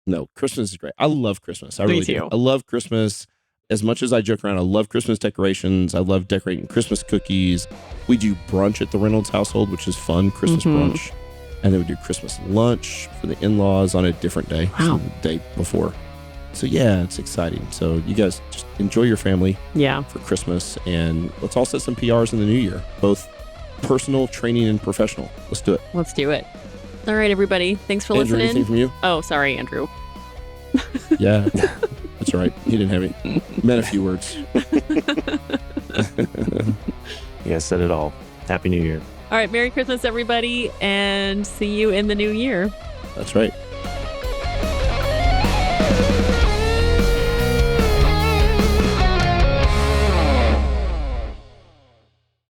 No, Christmas is great. I love Christmas. I Me really too. do. I love Christmas. As much as I joke around, I love Christmas decorations. I love decorating Christmas cookies. We do brunch at the Reynolds household, which is fun, Christmas brunch. And then we do Christmas lunch for the in-laws on a different day, Wow. so the day before. So yeah, it's exciting. So you guys just enjoy your family Yeah. for Christmas, and let's all set some PRs in the new year, both personal, training, and professional. Let's do it. Let's do it. All right, everybody. Thanks for Andrew, listening. anything from you? Oh, sorry, Andrew. Yeah, that's all right. He didn't have any. Meant a few words. You guys said it all. Happy New Year. All right, Merry Christmas, everybody, and see you in the new year. That's right.